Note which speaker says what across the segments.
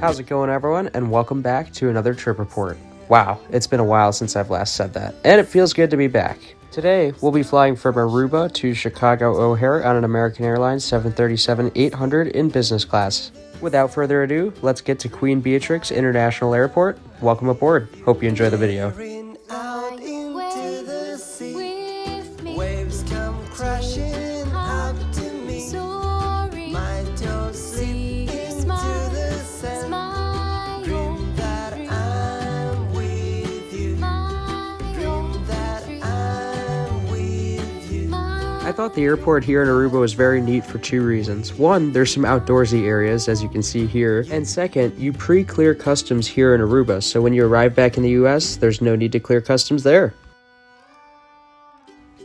Speaker 1: How's it going, everyone, and welcome back to another trip report. Wow, it's been a while since I've last said that, and it feels good to be back. Today, we'll be flying from Aruba to Chicago O'Hare on an American Airlines 737-800 in business class. Without further ado, let's get to Queen Beatrix International Airport. Welcome aboard. Hope you enjoy the video.
Speaker 2: Waves come crashing up to me. My toes slip into the sand. Dream that I'm with you. Dream that I'm with you.
Speaker 1: I thought the airport here in Aruba was very neat for two reasons. One, there's some outdoorsy areas, as you can see here. And second, you pre-clear customs here in Aruba, so when you arrive back in the US, there's no need to clear customs there.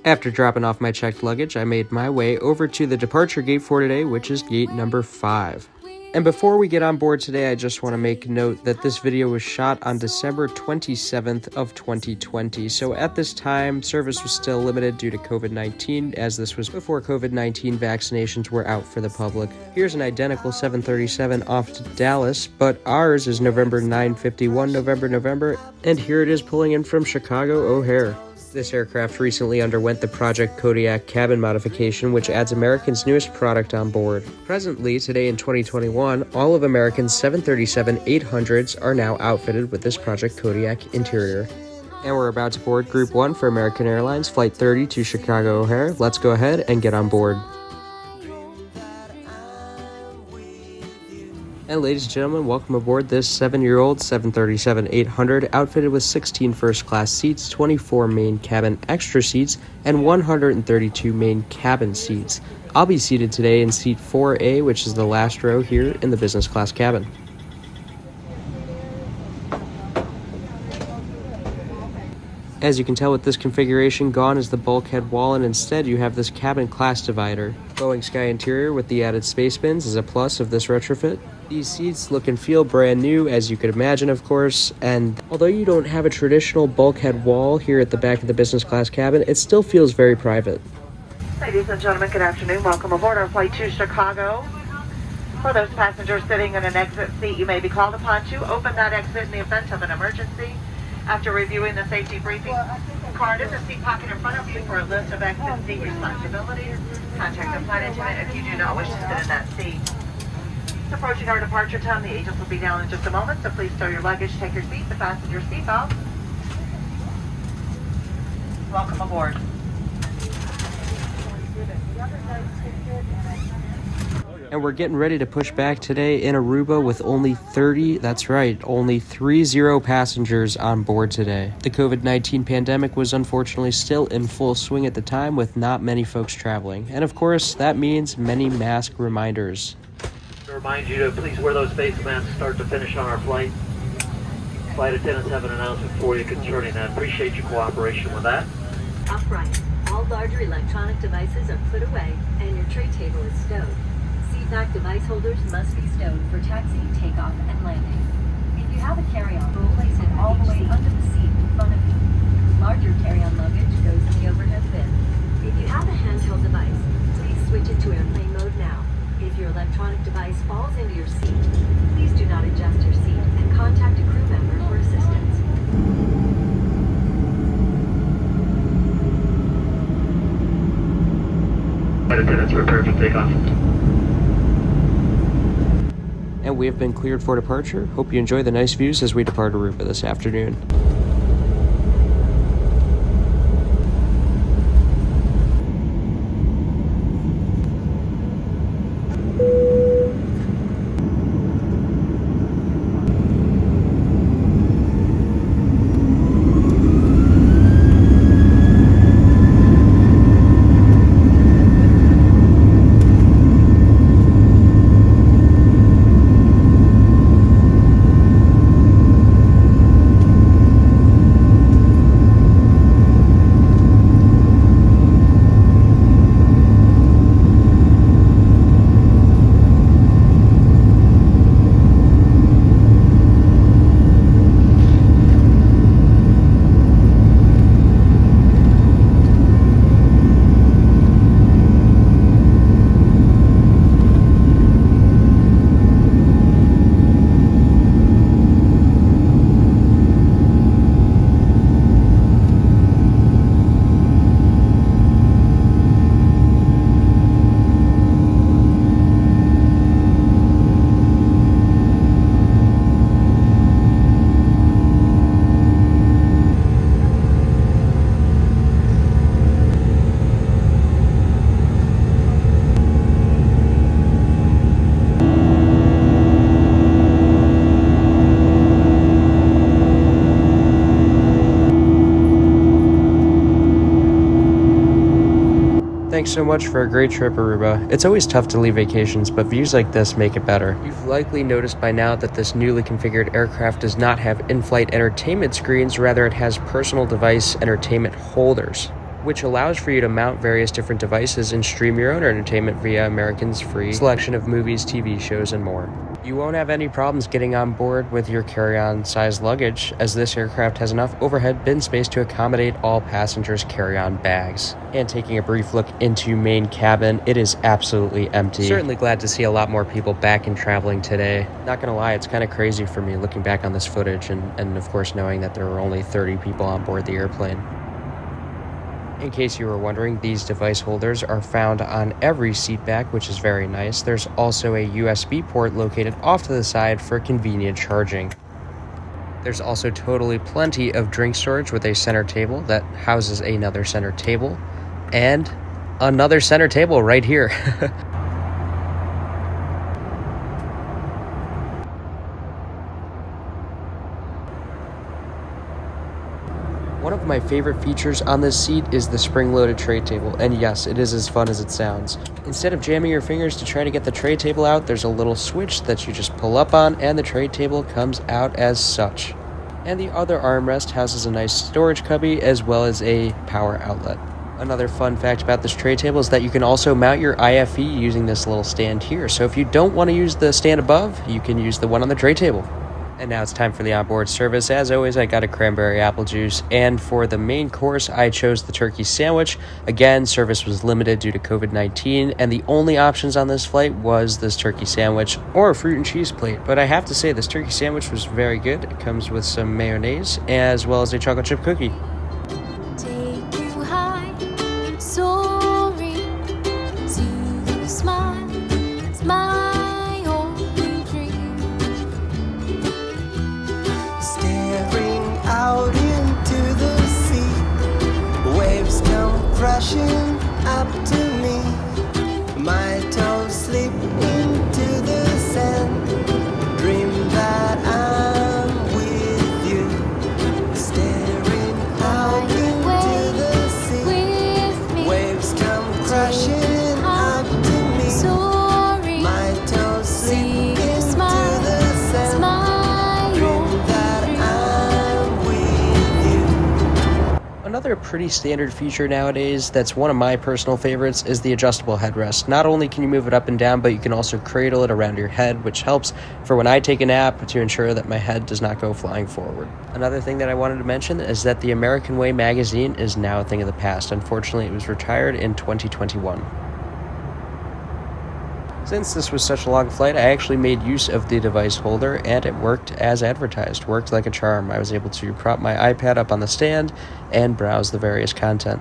Speaker 1: After dropping off my checked luggage, I made my way over to the departure gate for today, which is gate number 5. And before we get on board today, I just want to make note that this video was shot on December 27th of 2020. So at this time, service was still limited due to COVID-19, as this was before COVID-19 vaccinations were out for the public. Here's an identical 737 off to Dallas, but ours is November 951, November, and here it is pulling in from Chicago O'Hare. This aircraft recently underwent the Project Kodiak cabin modification, which adds American's newest product on board. Presently, today in 2021, all of American's 737-800s are now outfitted with this Project Kodiak interior. And we're about to board Group 1 for American Airlines Flight 30 to Chicago O'Hare. Let's go ahead and get on board. And ladies and gentlemen, welcome aboard this 7-year-old 737-800 outfitted with 16 first-class seats, 24 main cabin extra seats, and 132 main cabin seats. I'll be seated today in seat 4A, which is the last row here in the business class cabin. As you can tell with this configuration, gone is the bulkhead wall, and instead you have this cabin class divider. Boeing Sky interior with the added space bins is a plus of this retrofit. These seats look and feel brand new, as you could imagine, of course, and although you don't have a traditional bulkhead wall here at the back of the business class cabin, it still feels very private.
Speaker 3: Ladies and gentlemen, good afternoon. Welcome aboard our flight to Chicago. For those passengers sitting in an exit seat, you may be called upon to open that exit in the event of an emergency. After reviewing the safety briefing card in the seat pocket in front of you for a list of exit seat responsibilities, contact the flight attendant if you do not wish to sit in that seat. Approaching our departure time, the agents will be down in just a moment, so please stow your luggage, take your seat, fasten your seatbelt. Welcome aboard.
Speaker 1: And we're getting ready to push back today in Aruba with only 30 passengers on board today. The COVID-19 pandemic was unfortunately still in full swing at the time, with not many folks traveling. And of course, that means many mask reminders.
Speaker 4: To remind you to please wear those face masks start to finish on our flight. Flight attendants have an announcement for you concerning that. Appreciate your cooperation with that.
Speaker 5: Upright. All larger electronic devices are put away and your tray table is stowed. Seatback device holders must be stowed for taxi, takeoff, and landing. If you have a carry-on, place it all the way under the seat in front of you. Larger carry-on luggage goes in the overhead bin. If you have a handheld device, please switch it to airplane mode now. If your electronic device falls into your seat, please do not adjust your seat and contact a crew member for assistance.
Speaker 4: Flight attendants prepare for takeoff.
Speaker 1: And we have been cleared for departure. Hope you enjoy the nice views as we depart Aruba this afternoon. Thanks so much for a great trip, Aruba. It's always tough to leave vacations, but views like this make it better. You've likely noticed by now that this newly configured aircraft does not have in-flight entertainment screens, rather it has personal device entertainment holders, which allows for you to mount various different devices and stream your own entertainment via American's free selection of movies, TV shows, and more. You won't have any problems getting on board with your carry-on size luggage, as this aircraft has enough overhead bin space to accommodate all passengers' carry-on bags. And taking a brief look into main cabin, it is absolutely empty. Certainly glad to see a lot more people back and traveling today. Not gonna lie, it's kind of crazy for me looking back on this footage and of course knowing that there were only 30 people on board the airplane. In case you were wondering, these device holders are found on every seat back, which is very nice. There's also a USB port located off to the side for convenient charging. There's also totally plenty of drink storage with a center table that houses another center table and another center table right here. One of my favorite features on this seat is the spring-loaded tray table, and yes, it is as fun as it sounds. Instead of jamming your fingers to try to get the tray table out, there's a little switch that you just pull up on, and the tray table comes out as such. And the other armrest houses a nice storage cubby as well as a power outlet. Another fun fact about this tray table is that you can also mount your IFE using this little stand here. So if you don't want to use the stand above, you can use the one on the tray table. And now it's time for the onboard service. As always, I got a cranberry apple juice, and for the main course, I chose the turkey sandwich. Again, service was limited due to COVID-19, and the only options on this flight was this turkey sandwich or a fruit and cheese plate. But I have to say, this turkey sandwich was very good. It comes with some mayonnaise as well as a chocolate chip cookie.
Speaker 2: Take you high, soaring to the smile. It's my only dream. Staring out into the sea, waves come crashing up to me. My toes slip into the sand. Dream that I'm with you. Staring out into the sea, waves come crashing up to me. Soaring, my toes slip into the sand. Dream that I'm with you.
Speaker 1: Another pretty standard feature nowadays that's one of my personal favorites is the adjustable headrest. Not only can you move it up and down, but you can also cradle it around your head, which helps for when I take a nap to ensure that my head does not go flying forward. Another thing that I wanted to mention is that the American Way magazine is now a thing of the past. Unfortunately, it was retired in 2021. Since this was such a long flight, I actually made use of the device holder, and it worked as advertised. Worked like a charm. I was able to prop my iPad up on the stand and browse the various content.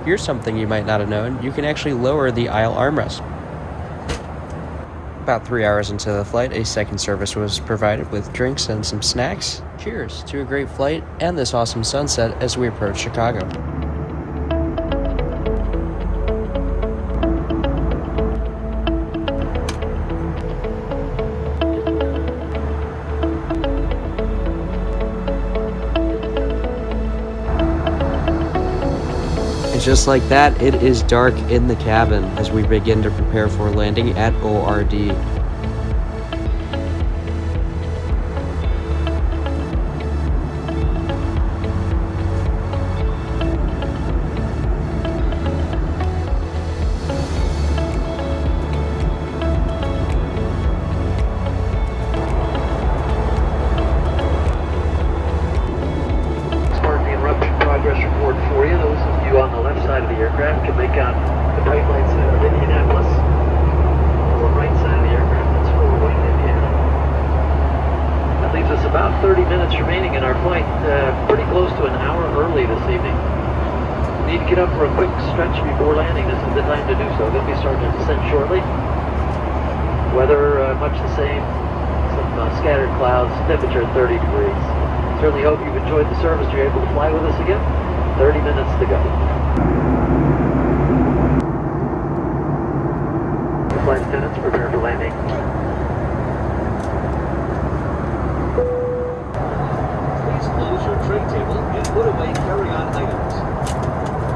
Speaker 1: Here's something you might not have known. You can actually lower the aisle armrest. About 3 hours into the flight, a second service was provided with drinks and some snacks. Cheers to a great flight and this awesome sunset as we approach Chicago. And just like that, it is dark in the cabin as we begin to prepare for landing at ORD.
Speaker 4: Start the eruption progress report for you. Those of you on the left side of the aircraft can make out the pipeline side of Indianapolis. On the right side of the aircraft, that's Fort Wayne, Indiana. That leaves us about 30 minutes remaining in our flight, pretty close to an hour early this evening. We need to get up for a quick stretch before landing. This is the time to do so. They'll be starting to descend shortly. Weather much the same. Some scattered clouds, temperature 30 degrees. Certainly hope you've enjoyed the service. You're able to fly with us again. 30 minutes to go. Flight attendants, prepare for landing. Please close your tray table and put away carry-on items.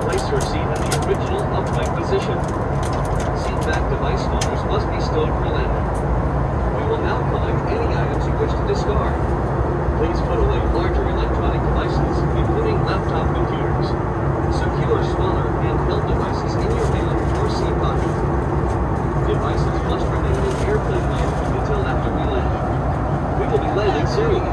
Speaker 4: Place your seat in the original upright position. Seat back device holders must be stowed for landing. We will now collect any items you wish to discard. Please put away larger electronic devices, including laptop computers. Secure smaller handheld devices in your hand or seat pocket. Devices must remain in airplane mode until after we land. We will be landing soon.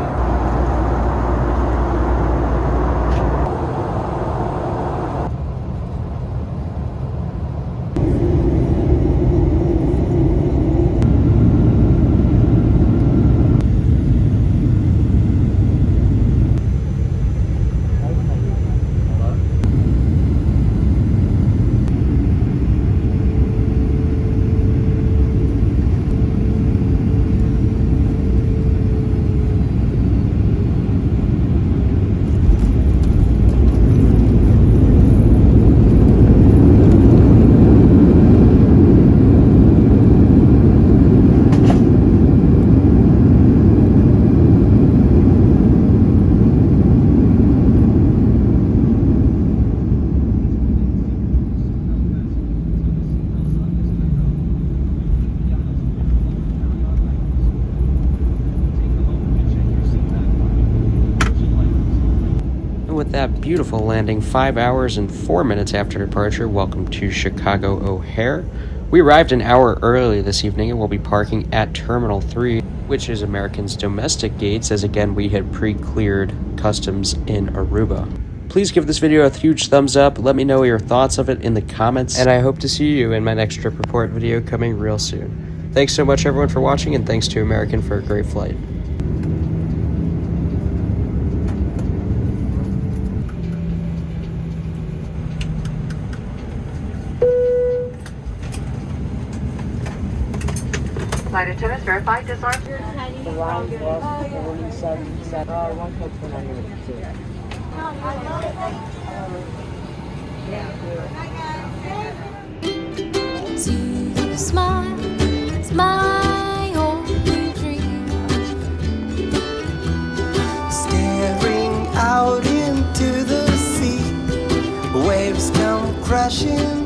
Speaker 1: With that beautiful landing 5 hours and 4 minutes after departure, welcome to Chicago O'Hare. We arrived an hour early this evening and will be parking at Terminal 3, which is American's domestic gates, as again we had pre-cleared customs in Aruba. Please give this video a huge thumbs up, let me know your thoughts of it in the comments, and I hope to see you in my next trip report video coming real soon. Thanks so much everyone for watching, and thanks to American for a great flight.
Speaker 3: Flight attendants, verify disarm.
Speaker 6: The line was 47, 1 coach for 9 minutes.
Speaker 7: To smile, it's my only dream.
Speaker 2: Staring out into the sea, waves come crashing